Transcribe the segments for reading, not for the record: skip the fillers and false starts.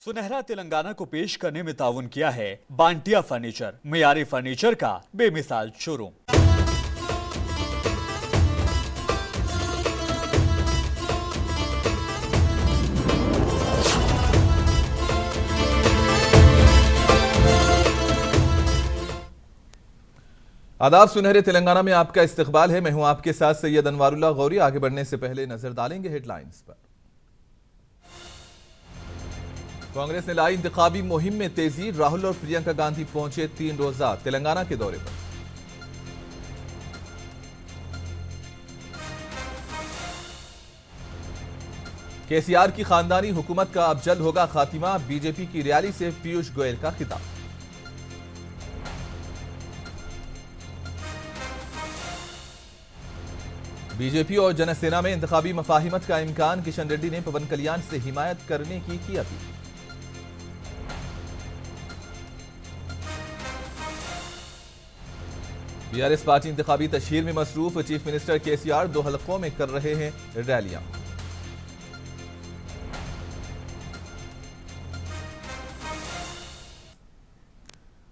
सुनहरा तेलंगाना को पेश करने में ताउन किया है बांटिया फर्नीचर, मियारी फर्नीचर का बेमिसाल शोरूम। आदाब, सुनहरे तेलंगाना में आपका इस्तकबाल है। मैं हूं आपके साथ सैयद अनवारुल्लाह गौरी। आगे बढ़ने से पहले नजर डालेंगे हेडलाइंस पर। कांग्रेस ने लाई इंतखाबी मुहिम में तेजी। राहुल और प्रियंका गांधी पहुंचे 3 रोजा तेलंगाना के दौरे पर। केसीआर की खानदानी हुकूमत का अब जल्द होगा खातिमा। बीजेपी की रैली से पीयूष गोयल का खिताब। बीजेपी और जनसेना में इंतखाबी मफाहिमत का इम्कान। किशन रेड्डी ने पवन कल्याण से हिमायत करने की अपील। बीआरएस पार्टी इंतखाबी तशहीर में मसरूफ। चीफ मिनिस्टर केसीआर 2 हलकों में कर रहे हैं रैलियां।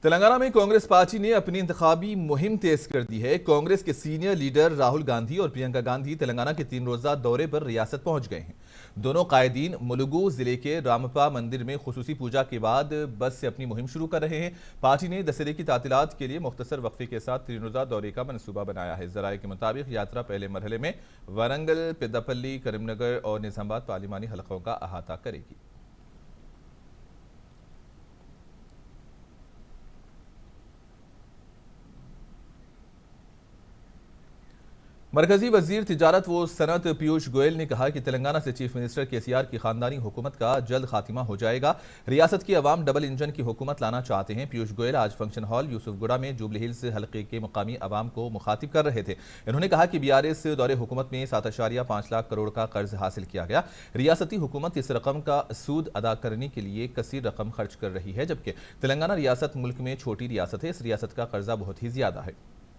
तेलंगाना में कांग्रेस पार्टी ने अपनी इंतखाबी मुहिम तेज कर दी है। कांग्रेस के सीनियर लीडर राहुल गांधी और प्रियंका गांधी तेलंगाना के 3 रोजा दौरे पर रियासत पहुंच गए हैं। दोनों कायदीन मुलुगु जिले के रामप्पा मंदिर में खुसूसी पूजा के बाद बस से अपनी मुहिम शुरू कर रहे हैं। पार्टी ने दशहरे की तातीलात के लिए मुख्तसर वक्फे के साथ 3 रोजा दौरे का मनसूबा बनाया है। जराये के मुताबिक यात्रा पहले मरहले में वरंगल, पेद्दापल्ली, करीमनगर और निजामाबाद पार्लिमानी हलकों का अहाता करेगी। मरकजी वजीर तिजारत व सनत पीयूष गोयल ने कहा कि तेलंगाना से चीफ मिनिस्टर केसीआर की खानदानी हुकूमत का जल्द खात्मा हो जाएगा। रियासत की अवाम डबल इंजन की हुकूमत लाना चाहते हैं। पीयूष गोयल आज फंक्शन हॉल यूसुफगुड़ा में जुबली हिल्स हल्के के मुकामी अवाम को मुखातिब कर रहे थे। इन्होंने कहा कि बीआरएस दौरे हुकूमत में 7.5 लाख करोड़ का कर्ज हासिल किया गया। रियासती हुकूमत इस रकम का सूद अदा करने के लिए कसीर रकम खर्च कर रही है, जबकि तेलंगाना रियासत मुल्क में छोटी रियासत है। इस रियासत का कर्जा बहुत ही ज्यादा है।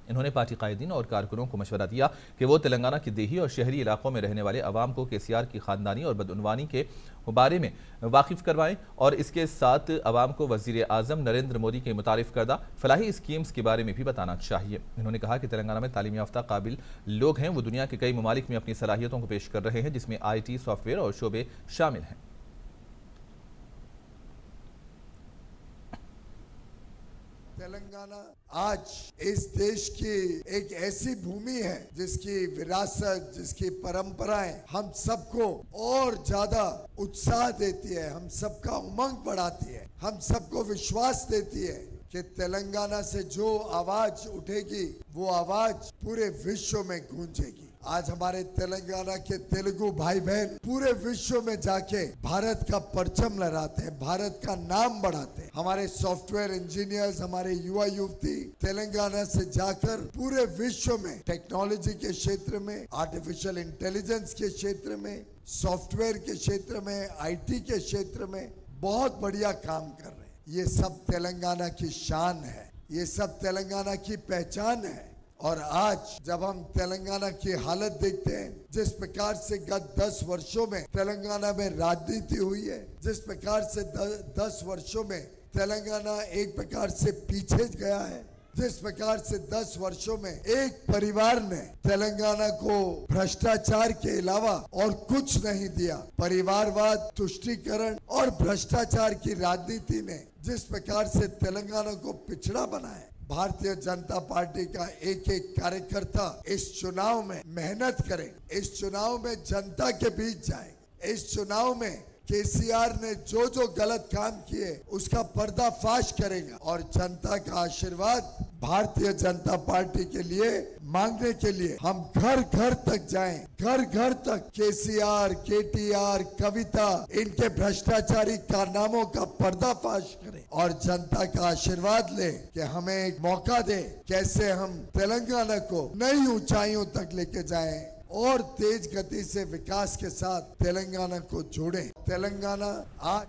इन्होंने पार्टी कायदीन और कारकुनों को मशवरा दिया कि वो तेलंगाना के देही और शहरी इलाकों में रहने वाले अवाम को केसीआर की खानदानी और बदउनवानी के बारे में वाकिफ करवाएं और इसके साथ अवाम को वजीर आजम नरेंद्र मोदी के मुतारिफ करदा फलाही स्कीम्स के बारे में भी बताना चाहिए। इन्होंने कहा कि तेलंगाना में तालीम याफ्ता काबिल लोग हैं। वो दुनिया के कई ममालिक में अपनी सलाहियतों को पेश कर रहे हैं, जिसमें IT, सॉफ्टवेयर और शोबे शामिल हैं। तेलंगाना आज इस देश की एक ऐसी भूमि है जिसकी विरासत, जिसकी परंपराएं हम सबको और ज्यादा उत्साह देती है, हम सबका उमंग बढ़ाती है, हम सबको विश्वास देती है कि तेलंगाना से जो आवाज उठेगी वो आवाज पूरे विश्व में गूंजेगी। आज हमारे तेलंगाना के तेलुगु भाई बहन पूरे विश्व में जाके भारत का परचम लहराते हैं, भारत का नाम बढ़ाते हैं। हमारे सॉफ्टवेयर इंजीनियर्स, हमारे युवा युवती तेलंगाना से जाकर पूरे विश्व में टेक्नोलॉजी के क्षेत्र में, आर्टिफिशियल इंटेलिजेंस के क्षेत्र में, सॉफ्टवेयर के क्षेत्र में, IT के क्षेत्र में बहुत बढ़िया काम कर रहे हैं। ये सब तेलंगाना की शान है, ये सब तेलंगाना की पहचान है। और आज जब हम तेलंगाना की हालत देखते हैं, जिस प्रकार से गत 10 वर्षों में तेलंगाना में राजनीति हुई है, जिस प्रकार से 10 वर्षों में तेलंगाना एक प्रकार से पीछे गया है, जिस प्रकार से 10 वर्षों में एक परिवार ने तेलंगाना को भ्रष्टाचार के अलावा और कुछ नहीं दिया। परिवारवाद, तुष्टीकरण और भ्रष्टाचार की राजनीति ने जिस प्रकार से तेलंगाना को पिछड़ा बनाया, भारतीय जनता पार्टी का एक एक कार्यकर्ता इस चुनाव में मेहनत करे, इस चुनाव में जनता के बीच जाए, इस चुनाव में केसीआर ने जो जो गलत काम किए उसका पर्दाफाश करेगा और जनता का आशीर्वाद भारतीय जनता पार्टी के लिए मांगने के लिए हम घर घर तक जाएं, घर घर तक केसीआर, KTR, कविता, इनके भ्रष्टाचारी कारनामों का पर्दाफाश करें और जनता का आशीर्वाद ले कि हमें एक मौका दे कैसे हम तेलंगाना को नई ऊंचाइयों तक लेके जाएं और तेज गति से विकास के साथ तेलंगाना को जोड़ें। तेलंगाना आज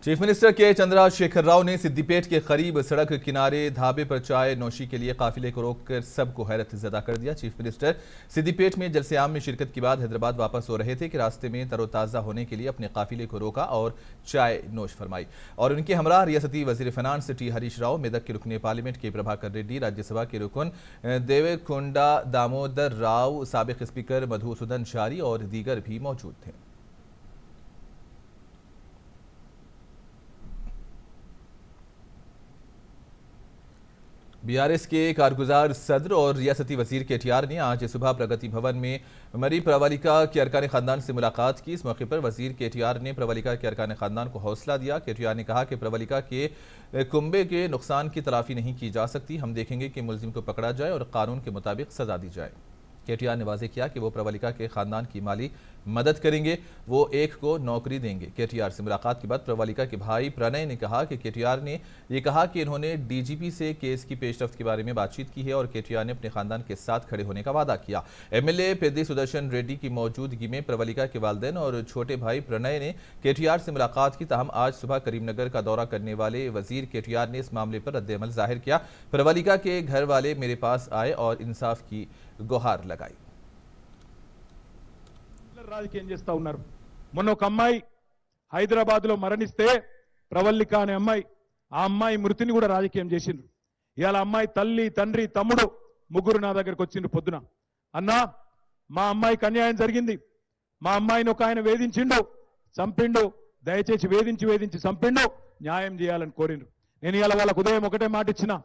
चीफ मिनिस्टर के चंद्रशेखर राव ने सिद्दीपेट के करीब सड़क किनारे ढाबे पर चाय नोशी के लिए काफिले को रोककर सबको हैरत ज़दा कर दिया। चीफ मिनिस्टर सिद्दीपेट में जलसे-आम में शिरकत के बाद हैदराबाद वापस हो रहे थे कि रास्ते में तरोताज़ा होने के लिए अपने काफिले को रोका और चाय नोश फरमाई। और उनके हमरा रियासती वजीर फाइनेंस टी हरीश राव, मेदक के रुकने पार्लियामेंट के प्रभाकर रेड्डी, राज्यसभा के रुकन देवेकोंडा दामोदर राव, साबिक स्पीकर मधुसूदन शारी और दीगर भी मौजूद थे। बीआरएस के कारगुजार सदर और रियासती वजीर केटीआर ने आज सुबह प्रगति भवन में मरी प्रवलिका के अरकान खानदान से मुलाकात की। इस मौके पर वजीर केटीआर ने प्रवलिका के अरकान खानदान को हौसला दिया। केटीआर ने कहा कि प्रवलिका के कुंबे के नुकसान की तलाफी नहीं की जा सकती। हम देखेंगे कि मुलजिम को पकड़ा जाए और कानून के मुताबिक सजा दी जाए। केटीआर ने वाजे किया कि वो प्रवलिका के खानदान की माली मदद करेंगे, वो एक को नौकरी देंगे। केटीआर से मुलाकात के बाद प्रवलिका के भाई प्रणय ने कहा कि केटीआर ने ये कहा कि इन्होंने डीजीपी से केस की पेशरफ्त के बारे में बातचीत की है और केटीआर ने अपने खानदान के साथ खड़े होने का वादा किया। एमएलए पेद्दी सुदर्शन रेड्डी की मौजूदगी में प्रवलिका के वालिदैन और छोटे भाई प्रणय ने केटीआर से मुलाकात की। ताहम आज सुबह करीमनगर का दौरा करने वाले वजीर केटीआर ने इस मामले पर रद्द-ए-अमल जाहिर किया। प्रवलिका के घर वाले मेरे पास आए और इंसाफ की गुहार लगाई। రాజకీయం చేస్తా ఉన్నారు। మొన్న ఒక అమ్మాయి హైదరాబాద్ లో మరణిస్తే ప్రవల్లిక అనే అమ్మాయి, ఆ అమ్మాయి మృతిని కూడా రాజకీయం చేసిండ్రు। ఇవాళ అమ్మాయి తల్లి, తండ్రి, తమ్ముడు ముగ్గురు నా దగ్గరకు వచ్చిండ్రు పొద్దున, అన్నా మా అమ్మాయికి అన్యాయం జరిగింది, మా అమ్మాయిని ఒక ఆయన వేధించిండు, చంపిండు, దయచేసి వేధించి చంపిండు, న్యాయం చేయాలని కోరిండ్రు। నేను ఇవాళ వాళ్ళకు ఉదయం ఒకటే మాట ఇచ్చిన,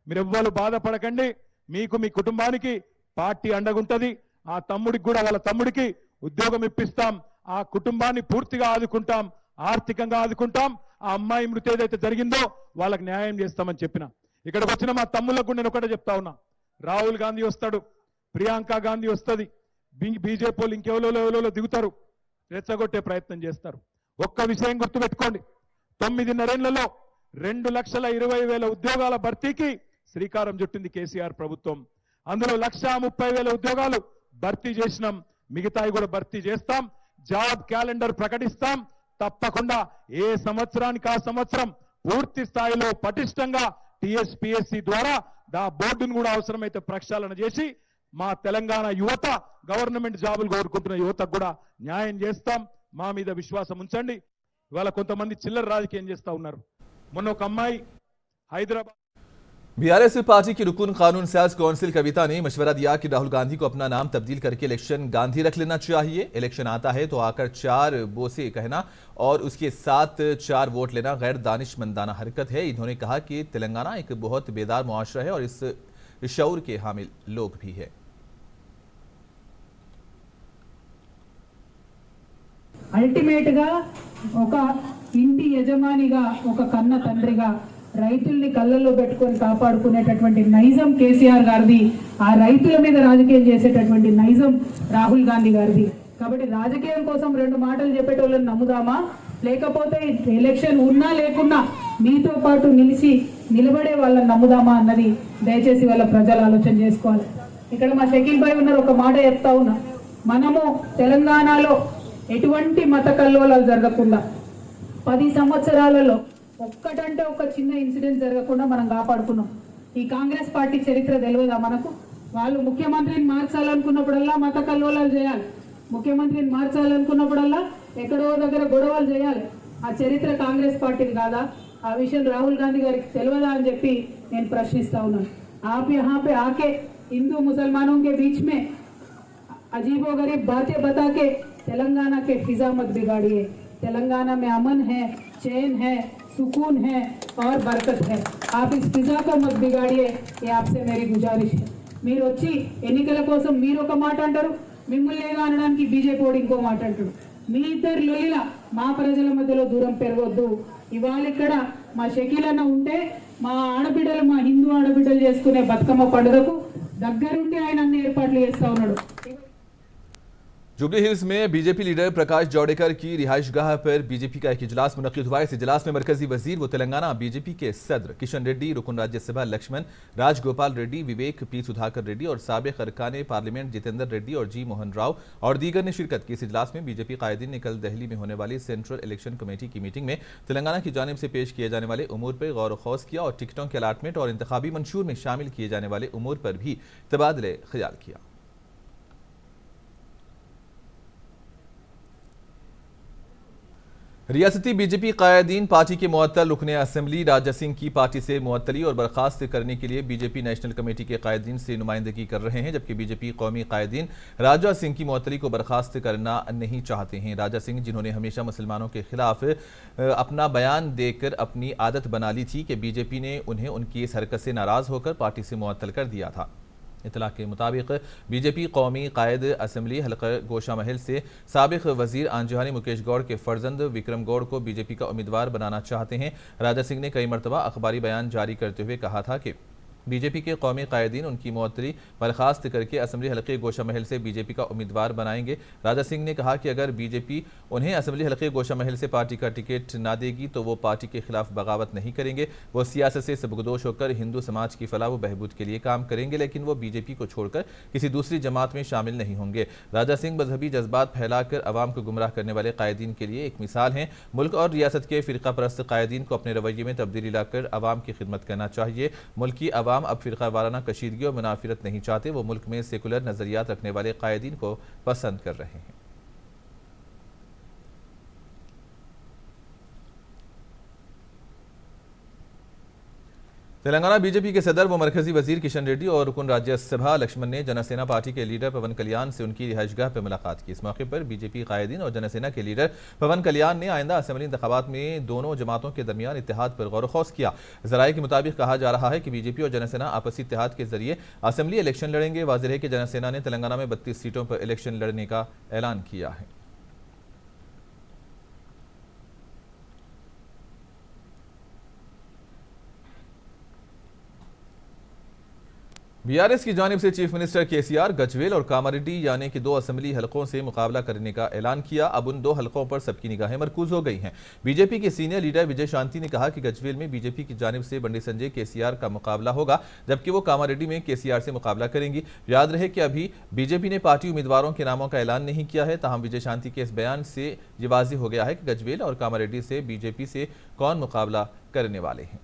మీరెవ్వరు బాధపడకండి, మీకు మీ కుటుంబానికి పార్టీ అండగుంటది, ఆ తమ్ముడికి కూడా వాళ్ళ తమ్ముడికి ఉద్యోగం ఇప్పిస్తాం, ఆ కుటుంబాన్ని పూర్తిగా ఆదుకుంటాం, ఆర్థికంగా ఆదుకుంటాం, ఆ అమ్మాయి మృతి ఏదైతే జరిగిందో వాళ్ళకి న్యాయం చేస్తామని చెప్పిన। ఇక్కడికి వచ్చిన మా తమ్ముళ్లకు నేను ఒకటే చెప్తా ఉన్నా, రాహుల్ గాంధీ వస్తాడు, ప్రియాంక గాంధీ వస్తుంది, బీజేపీ వాళ్ళు ఇంకెవరో దిగుతారు, రెచ్చగొట్టే ప్రయత్నం చేస్తారు। ఒక్క విషయం గుర్తుపెట్టుకోండి, 9.5 ఏళ్లలో 2,20,000 ఉద్యోగాల భర్తీకి శ్రీకారం చుట్టింది కేసీఆర్ ప్రభుత్వం। అందులో 1,30,000 ఉద్యోగాలు భర్తీ చేసినాం, మిగతాయి కూడా భర్తీ చేస్తాం। జాబ్ క్యాలెండర్ ప్రకటిస్తాం, తప్పకుండా ఏ సంవత్సరానికి ఆ సంవత్సరం పూర్తి స్థాయిలో పటిష్టంగా టీఎస్పీఎస్సీ ద్వారా దా బోర్డును కూడా అవసరమైతే ప్రక్షాళన చేసి మా తెలంగాణ యువత గవర్నమెంట్ జాబులు కోరుకుంటున్న యువతకు కూడా న్యాయం చేస్తాం। మా మీద విశ్వాసం ఉంచండి। ఇవాళ కొంతమంది చిల్లర రాజకీయం చేస్తా ఉన్నారు। మొన్న ఒక అమ్మాయి హైదరాబాద్ बीआरएस पार्टी की रुकन कानून साज काउंसिल कविता ने मशवरा दिया कि राहुल गांधी को अपना नाम तब्दील करके इलेक्शन गांधी रख लेना चाहिए। इलेक्शन आता है तो आकर 4 बोसे कहना और उसके साथ 4 वोट लेना गैर दानिशमंदाना हरकत है। इन्होंने कहा कि तेलंगाना एक बहुत बेदार मुआशरा है और इस शऊर के हामिल लोग भी है। అల్టిమేట్ గా ఒక ఇంటి యజమానిగా, ఒక కన్న తండ్రిగా రైతుల్ని కళ్ళల్లో పెట్టుకొని కాపాడుకునేటటువంటి నైజం కేసీఆర్ గారిది, ఆ రైతుల మీద రాజకీయం చేసేటటువంటి నైజం రాహుల్ గాంధీ గారిది। కాబట్టి రాజకీయం కోసం 2 మాటలు చెప్పేటోళ్ళని నమ్ముదామా, లేకపోతే ఎలక్షన్ ఉన్నా లేకున్నా మీతో పాటు నిలబడే వాళ్ళని నమ్ముదామా అన్నది దయచేసి వాళ్ళ ప్రజలు ఆలోచన చేసుకోవాలి। ఇక్కడ మా షకీల్ భాయ్ ఉన్నారు, ఒక మాట చెప్తా ఉన్నా, మనము తెలంగాణలో ఎటువంటి మత కల్లోలాలు జరగకుండా 10 సంవత్సరాలలో ఒక్కటంటే ఒక చిన్న ఇన్సిడెంట్ జరగకుండా మనం కాపాడుకున్నాం। ఈ కాంగ్రెస్ పార్టీ చరిత్ర తెలియదా మనకు? వాళ్ళు ముఖ్యమంత్రిని మార్చాలనుకున్నప్పుడల్లా మత కల్లోలాలు చేయాలి, ముఖ్యమంత్రిని మార్చాలనుకున్నప్పుడల్లా ఎక్కడో దగ్గర గొడవలు చేయాలి। ఆ చరిత్ర కాంగ్రెస్ పార్టీది కాదా? ఆ విషయం రాహుల్ గాంధీ గారికి తెలియదా అని చెప్పి నేను ప్రశ్నిస్తా ఉన్నాను। आप यहाँ पे आके हिंदू मुसलमानों के बीच में अजीबोगरीब बातें बता के तेलंगाना के फिजा मत बिगाड़िए। तेलंगाना में अमन है, चैन है, सुकून है और बरकत है। आप इस फिजा को मत बिगाड़िए, ये आपसे मेरी गुजारिश है। మీరు వచ్చి ఎన్నికల కోసం మీరు ఒక మాట అంటారు, మిమ్మల్నిగా అనడానికి బీజేపీ వాడు ఇంకో మాట అంటాడు। మీ ఇద్దరు లొల్లిలా మా ప్రజల మధ్యలో దూరం పెరగొద్దు। ఇవాళ ఇక్కడ మా షకీల్ అన్న ఉంటే మా ఆడబిడ్డలు, మా హిందూ ఆడబిడ్డలు చేసుకునే బతుకమ్మ పండుగకు దగ్గరుండి ఆయన అన్ని ఏర్పాట్లు చేస్తా ఉన్నాడు। जुबली हिल्स में बीजेपी लीडर प्रकाश जावड़ेकर की रिहाइशगाह पर बीजेपी का एक इजलास मुनक्किद हुआ। इस इजलास में मरकजी वजीर व तेलंगाना बीजेपी के सदर किशन रेड्डी, रुकन राज्यसभा लक्ष्मण राजगोपाल रेड्डी, विवेक पी सुधाकर रेड्डी और साबिक अरकान पार्लियामेंट जितेंद्र रेड्डी और जी मोहन राव और दीगर ने शिरकत की। इस इजलास में बीजेपी कायदीन ने कल दिल्ली में होने वाली सेंट्रल इलेक्शन कमेटी की मीटिंग में तेलंगाना की जानिब से पेश किए जाने वाले उमूर पर गौर खौस किया और टिकटों के अलाटमेंट और इंतखाबी मंशूर में शामिल किए जाने वाले उमूर पर भी तबादले ख्याल किया। रियासती बीजेपी कायदीन पार्टी के मुअत्तल रुकने असेंबली राजा सिंह की पार्टी से मुअत्तली और बर्खास्त करने के लिए बीजेपी नेशनल कमेटी के कायदीन से नुमाइंदगी कर रहे हैं, जबकि बीजेपी कौमी कायदीन राजा सिंह की मुअत्तली को बर्खास्त करना नहीं चाहते हैं। राजा सिंह, जिन्होंने हमेशा मुसलमानों के खिलाफ अपना बयान देकर अपनी आदत बना ली थी कि बीजेपी ने उन्हें उनकी इस हरकत से नाराज होकर पार्टी से मुअत्तल कर दिया था। इतला के मुताबिक बीजेपी कौमी कायद असम्बली हल्का गोशा महल से साबिक वजीर आंजहानी मुकेश गौड़ के फर्जंद विक्रम गौड़ को बीजेपी का उम्मीदवार बनाना चाहते हैं। राजा सिंह ने कई मरतबा अखबारी बयान जारी करते हुए कहा था कि बीजेपी के कौमी कायदीन उनकी मुअत्तली बर्खास्त करके असम्बली हल्के गोशा महल से बीजेपी का उम्मीदवार बनाएंगे। राजा सिंह ने कहा कि अगर बीजेपी उन्हें असम्बली हल्के गोशा महल से पार्टी का टिकट ना देगी तो वो पार्टी के खिलाफ बगावत नहीं करेंगे। वो सियासत से सबकदोश होकर हिंदू समाज की फलाह व बहबूद के लिए काम करेंगे, लेकिन वो बीजेपी को छोड़कर किसी दूसरी जमात में शामिल नहीं होंगे। राजा सिंह मजहबी जज्बात फैलाकर अवाम को गुमराह करने वाले कायदीन के लिए एक मिसाल हैं। मुल्क और रियासत के फिरका परस्त कायदीन को अपने रवैये में तब्दीली लाकर अवाम की खिदमत करना चाहिए। मुल्क की अवाम अब फिरका वाराना कशीदगी और मुनाफिरत नहीं चाहते, वो मुल्क में सेकुलर नजरियात रखने वाले कायदीन को पसंद कर रहे हैं। तेलंगाना बीजेपी के सदर व मरकजी वजीर किशन रेड्डी और रुकन राज्यसभा लक्ष्मण ने जनसेना पार्टी के लीडर पवन कल्याण से उनकी रिहाइशगाह पर मुलाकात की। इस मौके पर बीजेपी कायदीन और जनसेना के लीडर पवन कल्याण ने आइंदा असेंबली इंतखाबात में दोनों जमातों के दरमियान इत्तेहाद पर गौर खौस किया। जराये के मुताबिक कहा जा रहा है कि बीजेपी और जनसेना आपसी इत्तेहाद के जरिए असेंबली इलेक्शन लड़ेंगे। वाज़ेह है कि जनसेना ने तेलंगाना में 32 सीटों पर इलेक्शन लड़ने का ऐलान किया है। बीआरएस की जानिब से चीफ मिनिस्टर केसीआर गजवेल और कामारेड्डी यानी कि 2 असेंबली हलकों से मुकाबला करने का ऐलान किया। अब उन 2 हलकों पर सबकी निगाहें मरकूज हो गई हैं। बीजेपी के सीनियर लीडर विजय शांति ने कहा कि गजवेल में बीजेपी की जानिब से बंडी संजय केसीआर का मुकाबला होगा, जबकि वो कामारेड्डी में केसीआर से मुकाबला करेंगी। याद रहे कि अभी बीजेपी ने पार्टी उम्मीदवारों के नामों का ऐलान नहीं किया है। ताहम विजय शांति के इस बयान से ये वाज़ेह हो गया है कि गजवेल और कामारेड्डी से बीजेपी से कौन मुकाबला करने वाले हैं।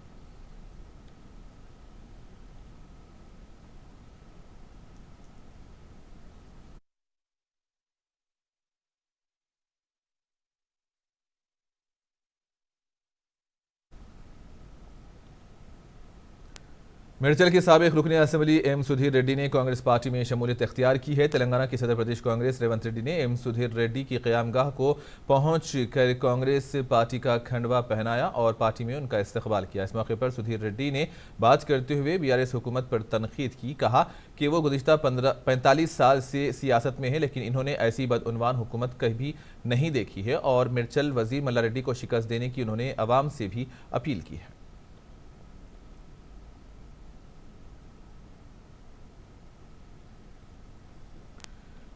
मेडचल के साबिक रुकन असेंबली एम सुधीर रेड्डी ने कांग्रेस पार्टी में शमूलियत इख्तियार की है। तेलंगाना की सदर प्रदेश कांग्रेस रेवंत रेड्डी ने एम सुधीर रेड्डी की क़यामगाह को पहुंच कर कांग्रेस पार्टी का खंडवा पहनाया और पार्टी में उनका इस्तकबाल किया। इस मौके पर सुधीर रेड्डी ने बात करते हुए बीआरएस हुकूमत पर तनकीद की। कहा कि वो गुज़िश्ता 45 साल से सियासत में है, लेकिन इन्होंने ऐसी बदउनवान हुकूमत कभी नहीं देखी है और मेडचल वजीर मल्ला रेड्डी को शिकस्त देने की उन्होंने अवाम से भी अपील की है।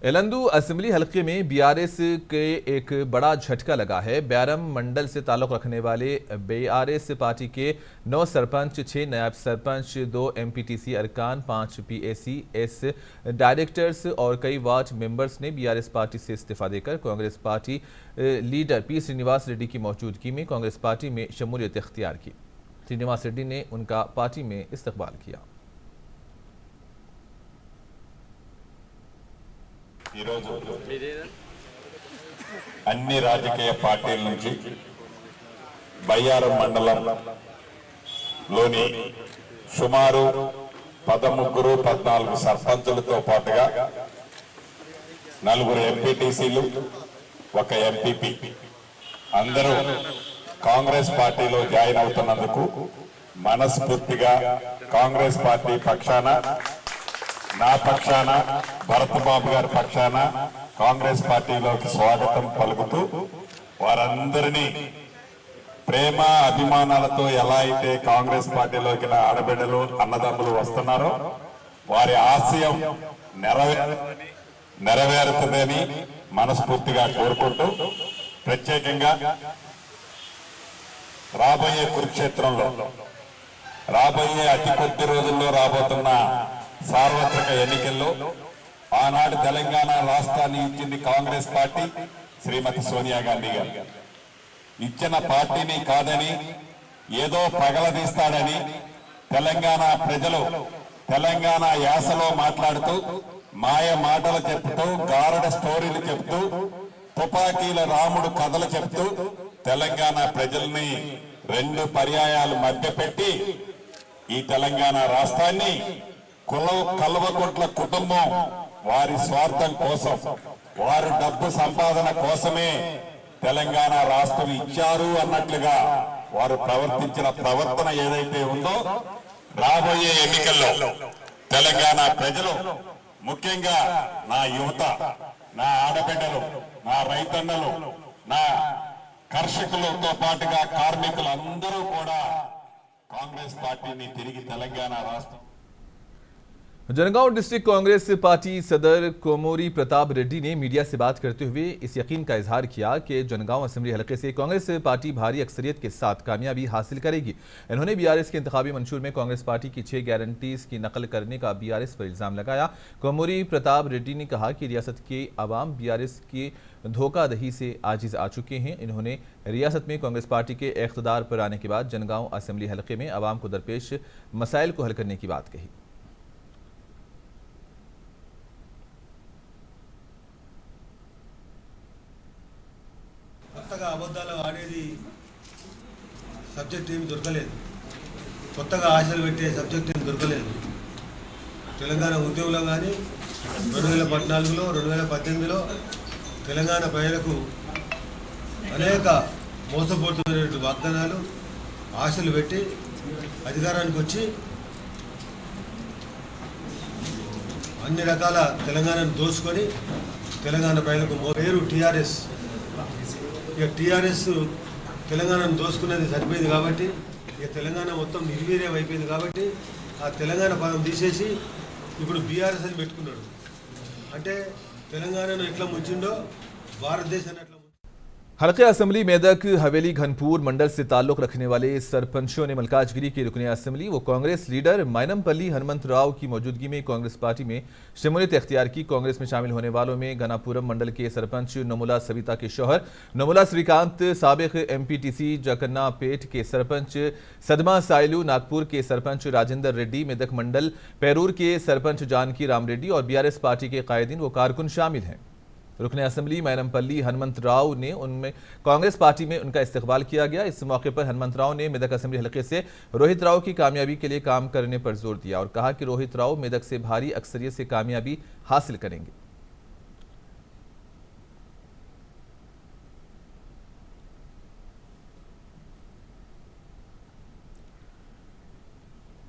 एलंदू असेंबली हल्के में बीआरएस के एक बड़ा झटका लगा है। ब्यारम मंडल से ताल्लुक रखने वाले बीआरएस पार्टी के 9 सरपंच, 6 नायब सरपंच, 2 एमपीटीसी अरकान, 5 पीएसीएस डायरेक्टर्स और कई वार्ड मेंबर्स ने बीआरएस पार्टी से इस्तीफा देकर Congress party leader P Srinivas Reddy की मौजूदगी में कांग्रेस पार्टी में शमूलियत इख्तियार की। श्रीनिवास रेड्डी ने उनका पार्टी में इस्तकबाल किया। ఈరోజు అన్ని రాజకీయ పార్టీల నుంచి బయ్యారం మండలంలోని సుమారు 13-14 సర్పంచులతో పాటుగా 4 ఎంపీటీసీలు, 1 ఎంపీపీ అందరూ కాంగ్రెస్ పార్టీలో జాయిన్ అవుతున్నందుకు మనస్ఫూర్తిగా కాంగ్రెస్ పార్టీ పక్షాన, నా పక్షాన, భరత్ బాబు గారి పక్షాన కాంగ్రెస్ పార్టీలోకి స్వాగతం పలుకుతూ వారందరినీ ప్రేమ అభిమానాలతో ఎలా అయితే కాంగ్రెస్ పార్టీలోకి ఆడబిడ్డలు అన్నదమ్ములు వస్తున్నారో వారి ఆశయం నెరవేరుతుందని మనస్ఫూర్తిగా కోరుకుంటూ ప్రత్యేకంగా రాబోయే కురుక్షేత్రంలో రాబోయే అతి కొద్ది రోజుల్లో రాబోతున్న సార్వత్రిక ఎన్నికల్లో ఆనాడు తెలంగాణ రాష్ట్రాన్ని ఇచ్చింది కాంగ్రెస్ పార్టీ, శ్రీమతి సోనియా గాంధీ గారు. ఇచ్చిన పార్టీని కాదని ఏదో పగలదీస్తాడని తెలంగాణ ప్రజలు తెలంగాణ యాసలో మాట్లాడుతూ మాయ మాటలు చెప్తూ గారడ స్టోరీలు చెప్తూ తుపాకీల రాముడు కథలు చెప్తూ తెలంగాణ ప్రజల్ని 2 పర్యాయాలు మధ్యపెట్టి ఈ తెలంగాణ రాష్ట్రాన్ని కల్వకుంట్ల కుటుంబం వారి స్వార్థం కోసం, వారు డబ్బు సంపాదన కోసమే తెలంగాణ రాష్ట్రం ఇచ్చారు అన్నట్లుగా వారు ప్రవర్తించిన ప్రవర్తన ఏదైతే ఉందో రాబోయే ఎన్నికల్లో తెలంగాణ ప్రజలు, ముఖ్యంగా నా యువత, నా ఆడబిడ్డలు, నా రైతన్నలు, నా కర్షకులతో పాటుగా కార్మికులు అందరూ కూడా కాంగ్రెస్ పార్టీని తిరిగి తెలంగాణ రాష్ట్రం जनगांव डिस्ट्रिक्ट कांग्रेस पार्टी सदर कोमोरी प्रताप रेड्डी ने मीडिया से बात करते हुए इस यकीन का इजहार किया कि जनगांव असेंबली हलके से कांग्रेस पार्टी भारी अक्सरियत के साथ कामयाबी हासिल करेगी। उन्होंने बीआरएस के इंतखाबी मंशूर में कांग्रेस पार्टी की 6 गारंटीज की नकल करने का बीआरएस पर इल्जाम लगाया। कोमोरी प्रताप रेड्डी ने कहा कि रियासत के अवाम बीआरएस की धोखाधही से आजिज आ चुके हैं। इन्होंने रियासत में कांग्रेस पार्टी के इख्तिदार पर आने के बाद जनगांव असेंबली हलके में अवाम को दरपेश मसाइल को हल करने की बात कही। కొత్తగా అబద్ధాలు ఆడేది సబ్జెక్ట్ ఏమి దొరకలేదు, కొత్తగా ఆశలు పెట్టే సబ్జెక్ట్ ఏమి దొరకలేదు. తెలంగాణ ఉద్యమంలో కానీ 2014లో 2018లో తెలంగాణ ప్రజలకు అనేక మోసపోతున్నటువంటి వాగ్దానాలు ఆశలు పెట్టి అధికారానికి వచ్చి అన్ని రకాల తెలంగాణను దోచుకొని తెలంగాణ ప్రజలకు పేరు టీఆర్ఎస్. ఇక టీఆర్ఎస్ తెలంగాణను దోసుకునేది సరిపోయింది కాబట్టి ఇక తెలంగాణ మొత్తం నిర్వీర్యం అయిపోయింది కాబట్టి ఆ తెలంగాణ పదం తీసేసి ఇప్పుడు బీఆర్ఎస్ అని పెట్టుకున్నాడు. అంటే తెలంగాణను ఎట్లా ముంచిండో భారతదేశాన్ని అట్లా हल्के असेंबली मेदक हवेली घनपुर मंडल से ताल्लुक रखने वाले सरपंचों ने मलकाजगिरी के रुकने असेंबली व कांग्रेस लीडर मैनमपल्ली हनुमंत राव की मौजूदगी में कांग्रेस पार्टी में शमूलियत इख्तियार की। कांग्रेस में शामिल होने वालों में गनापुरम मंडल के सरपंच नमुला सविता के शौहर नमुला श्रीकांत, साबिक एमपीटीसी जकन्ना पेट के सरपंच सदमा साइलू, नागपुर के सरपंच राजेंद्र रेड्डी, मेदक मंडल पैरूर के सरपंच जानकी राम रेड्डी और बीआरएस पार्टी के कायदीन व कारकुन शामिल हैं। रुकने असेंबली मैनमपल्ली हनुमंत राव ने उनमें कांग्रेस पार्टी में उनका इस्तकबाल किया गया। इस मौके पर हनुमंत राव ने मेदक असेंबली हलके से रोहित राव की कामयाबी के लिए काम करने पर जोर दिया और कहा कि रोहित राव मेदक से भारी अक्सरियत से कामयाबी हासिल करेंगे।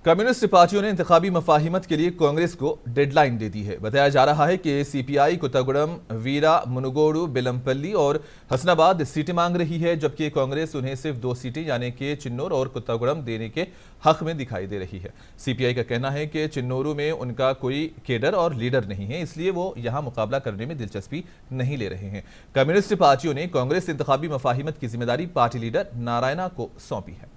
कम्युनिस्ट पार्टियों ने इंतखाबी मफाहिमत के लिए कांग्रेस को डेडलाइन दे दी है। बताया जा रहा है कि सीपीआई कोत्तागुड़म, वीरा, मुनुगोडु, बेलमपल्ली और हसनाबाद सीटें मांग रही है, जबकि कांग्रेस उन्हें सिर्फ 2 सीटें यानी कि चिन्नौर और कोत्तागुड़म देने के हक में दिखाई दे रही है। सीपीआई का कहना है कि चिन्नौरू में उनका कोई केडर और लीडर नहीं है, इसलिए वो यहां मुकाबला करने में दिलचस्पी नहीं ले रहे हैं। कम्युनिस्ट पार्टियों ने कांग्रेस इंतखाबी मफाहिमत की जिम्मेदारी पार्टी लीडर नारायणा को सौंपी है।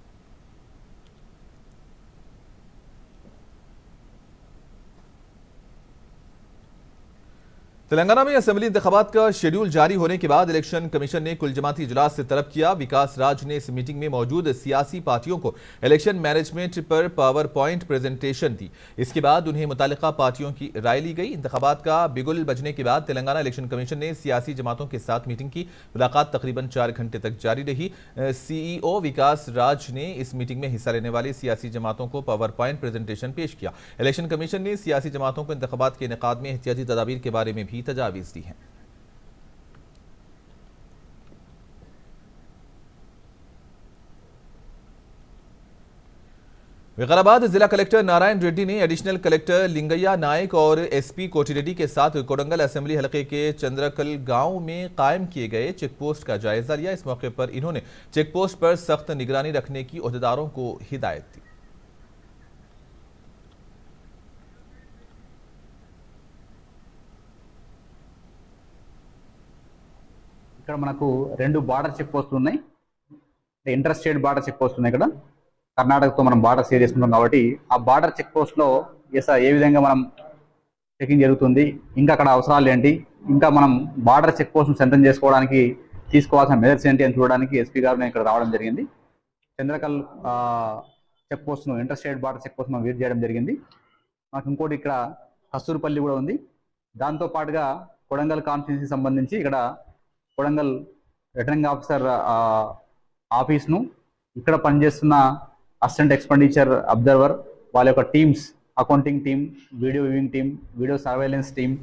तेलंगाना में असेंबली इंतखाबात का शेड्यूल जारी होने के बाद इलेक्शन कमीशन ने कुल जमाती इजलास से तलब किया। विकास राज ने इस मीटिंग में मौजूद सियासी पार्टियों को इलेक्शन मैनेजमेंट पर पावर पॉइंट प्रेजेंटेशन दी। इसके बाद उन्हें मुतालिका पार्टियों की राय ली गई। इंतखाबात का बिगुल बजने के बाद तेलंगाना इलेक्शन कमीशन ने सियासी जमातों के साथ मीटिंग की। मुलाकात तकरीबन 4 घंटे तक जारी रही। सीईओ विकास राज ने इस मीटिंग में हिस्सा लेने वाली सियासी जमातों को पावर पॉइंट प्रेजेंटेशन पेश किया। इलेक्शन कमीशन ने सियासी जमातों को इंतखाबात के इनेकाद में एहतियाती तदाबीर के बारे में भी तजावीज़ दी हैं। विकाराबाद जिला कलेक्टर नारायण रेड्डी ने एडिशनल कलेक्टर लिंगैया नायक और एसपी कोटिरेड्डी के साथ कोडंगल असेंबली हलके के चंद्रकल गांव में कायम किए गए चेकपोस्ट का जायजा लिया। इस मौके पर इन्होंने चेकपोस्ट पर सख्त निगरानी रखने की ओहदेदारों को हिदायत दी। ఇక్కడ మనకు 2 బార్డర్ చెక్ పోస్టులు ఉన్నాయి. Inter state border check post ఉన్నాయి. ఇక్కడ కర్ణాటకతో మనం బార్డర్ షేర్ చేసుకుంటాం కాబట్టి ఆ బార్డర్ చెక్ పోస్ట్లో ఏ విధంగా మనం చెకింగ్ జరుగుతుంది, ఇంకా అక్కడ అవసరాలు ఏంటి, ఇంకా మనం బార్డర్ చెక్ పోస్ట్ను స్ట్రెంథెన్ చేసుకోవడానికి తీసుకోవాల్సిన మెజర్స్ ఏంటి అని చూడడానికి ఎస్పీ గారు నేను ఇక్కడ రావడం జరిగింది. చంద్రకల్ చెక్ పోస్ట్ను inter state border check post మనం విజిట్ చేయడం జరిగింది. మనకు ఇంకోటి ఇక్కడ కస్తూరుపల్లి కూడా ఉంది. దాంతో పాటుగా కొడంగల్ కాన్స్టిట్యున్సీకి సంబంధించి ఇక్కడ కొడంగల్ రిటర్నింగ్ ఆఫీసర్ ఆఫీస్ను, ఇక్కడ పనిచేస్తున్న అసిస్టెంట్ ఎక్స్పెండిచర్ అబ్జర్వర్ వాళ్ళ యొక్క teams, accounting team, video viewing team, video surveillance team.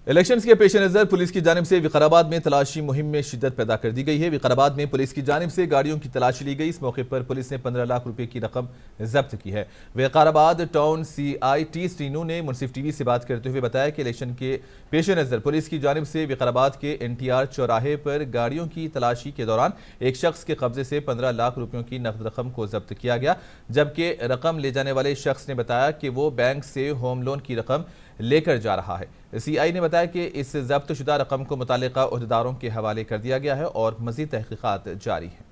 Elections के पेश नज़र पुलिस की जानिब से विकाराबाद में तलाशी मुहिम में शिद्दत पैदा कर दी गई है। विकाराबाद में पुलिस की जानिब से गाड़ियों की तलाशी ली गई। इस मौके पर पुलिस ने 15 लाख रुपए की रकम जब्त की है। विकाराबाद टाउन CI टी स्टीनू ने मुनसिफ टीवी से बात करते हुए बताया कि इलेक्शन के पेश नज़र पुलिस की जानिब से विकाराबाद के NTR चौराहे पर गाड़ियों की तलाशी के दौरान एक शख्स के कब्जे से 15 लाख रुपयों की नकद रकम को जब्त किया गया, जबकि रकम ले जाने वाले शख्स ने बताया कि वो बैंक से होम लोन की रकम लेकर जा रहा है। CI ने बताया कि इस जब्त शुदा रकम को मुतालिका उहदेदारों के हवाले कर दिया गया है और मजीद तहकीकात जारी है।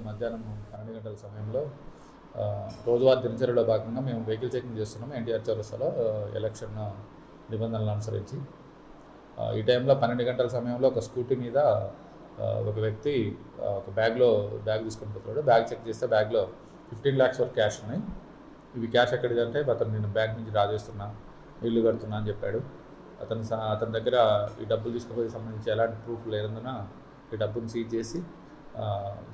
మధ్యాహ్నం 12 గంటల సమయంలో రోజువారీ దినచర్యలో భాగంగా మేము వెహికల్ చెకింగ్ చేస్తున్నాము NTR చౌరస్తాలో ఎలక్షన్ నిబంధనలను అనుసరించి. ఈ టైంలో 12 గంటల సమయంలో ఒక స్కూటీ మీద ఒక వ్యక్తి ఒక బ్యాగ్ తీసుకొని పోతున్నాడు. బ్యాగ్ చెక్ చేస్తే బ్యాగ్లో 15 lakhs వరకు క్యాష్ ఉన్నాయి. ఇవి క్యాష్ ఎక్కడిదంటే అతను నేను బ్యాంక్ నుంచి డ్రా చేస్తున్నా, ఇల్లు కడుతున్నా అని చెప్పాడు. అతని దగ్గర ఈ డబ్బులు తీసుకుపోయి సంబంధించి ఎలాంటి ప్రూఫ్ లేనందున ఈ డబ్బును సీజ్ చేసి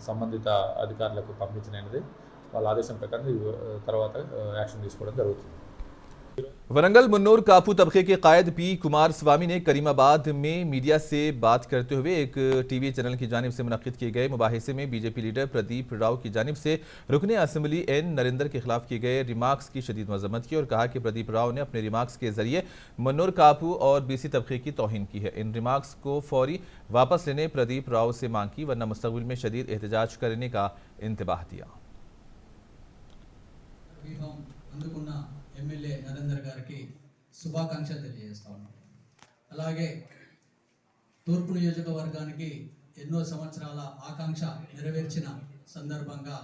సంబంధిత అధికారులకు పంపించినది. వాళ్ళ ఆదేశం ప్రకారం తర్వాత యాక్షన్ తీసుకోవడం జరుగుతుంది. वरंगल मुन्नूर कापू तबके के कायद P कुमार स्वामी ने करीमाबाद में मीडिया से बात करते हुए एक टीवी चैनल की जानिब से मुनक्किद किए गए मुबाहिसे में बीजेपी लीडर प्रदीप राव की जानिब से रुकने असेंबली N नरेंद्र के खिलाफ किए गए रिमार्क्स की शदीद मजम्मत की और कहा कि प्रदीप राव ने अपने रिमार्क्स के जरिए मुन्नूर कापू और BC तबके की तौहीन की है। इन रिमार्क्स को फौरी वापस लेने प्रदीप राव से मांग की, वरना मुस्तकबिल में शदीद एहतजाज करने का इंतबाह दिया। ఎమ్మెల్యే నరేందర్ గారికి శుభాకాంక్షలు తెలియజేస్తా ఉన్నాం. అలాగే తూర్పు నియోజకవర్గానికి ఎన్నో సంవత్సరాల ఆకాంక్ష నెరవేర్చిన సందర్భంగా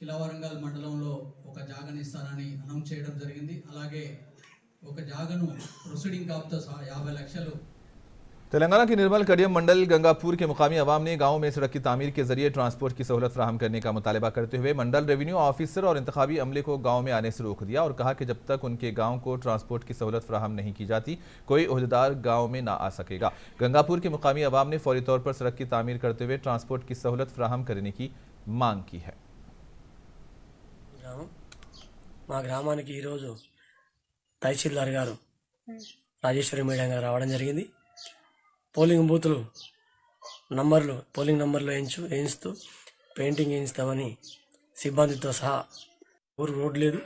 కిలవరంగల్ మండలంలో ఒక జాగను ఇస్తానని అనౌన్స్ చేయడం జరిగింది. అలాగే ఒక జాగను ప్రొసీడింగ్ కాప్తో 50 లక్షలు तेलंगाना के निर्मल कडियम मंडल गंगापुर के मुकामी अवाम ने गांव में सड़क की तामीर के जरिए ट्रांसपोर्ट की सहूलत फराहम करने का मुतालबा करते हुए मंडल रेवेन्यू ऑफिसर और इंतखाबी अमले को गांव में आने से रोक दिया और कहा कि जब तक उनके गांव को ट्रांसपोर्ट की सहूलत फराहम नहीं की जाती कोई ओहदेदार गांव में ना आ सकेगा। गंगापुर के मुकामी अवाम ने फौरी तौर पर सड़क की तामीर करते हुए ट्रांसपोर्ट की सहूलत फराहम करने की मांग की है। మా గ్రామానికి ఈరోజు తహసీల్దార్ గారు రాజేశ్వరి మేడం గారు రావడం జరిగింది. పోలింగ్ బూతులు పోలింగ్ నంబర్లు వేయిస్తూ పెయింటింగ్ వేయిస్తామని సిబ్బందితో సహా ఊరు రోడ్డు లేదు,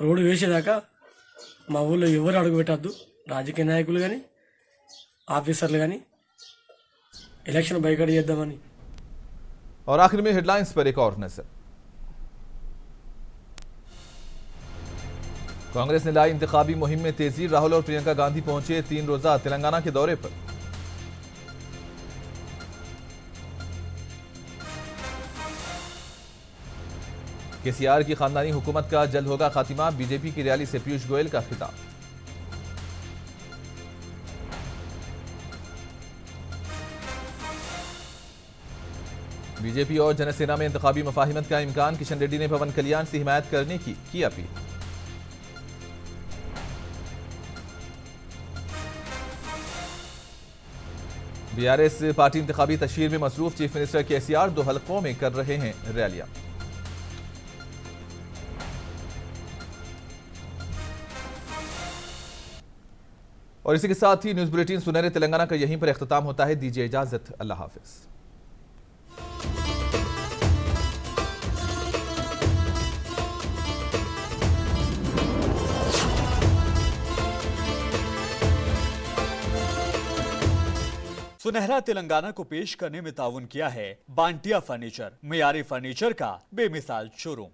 రోడ్డు వేసేదాకా మా ఊళ్ళో ఎవరు అడుగు పెట్టద్దు, రాజకీయ నాయకులు కానీ ఆఫీసర్లు కానీ ఎలక్షన్ బైకట్ చేద్దామని। और आखिर में हेडलाइंस पर एक और नजर। कांग्रेस ने लाई इंतखाबी मुहिम में तेजी, राहुल और प्रियंका गांधी पहुंचे 3 रोजा तेलंगाना के दौरे पर। KCR की खानदानी हुकूमत का जल्द होगा खातिमा, बीजेपी की रैली से पीयूष गोयल का खिताब। बीजेपी और जनसेना में इंतखाबी मुफाहिमत का इम्कान, किशन रेड्डी ने पवन कल्याण से हिमायत करने की अपील। BRS पार्टी इंतखाबी तशहीर में मसरूफ, चीफ मिनिस्टर KCR 2 हलकों में कर रहे हैं रैलियां। और इसी के साथ ही न्यूज बुलेटिन सुनहरे तेलंगाना का यहीं पर इख्तिताम होता है। दीजिए इजाजत, अल्लाह हाफिज। सुनहरा तेलंगाना को पेश करने में ताउन किया है बांटिया फर्नीचर, मियारी फर्नीचर का बेमिसाल शोरूम।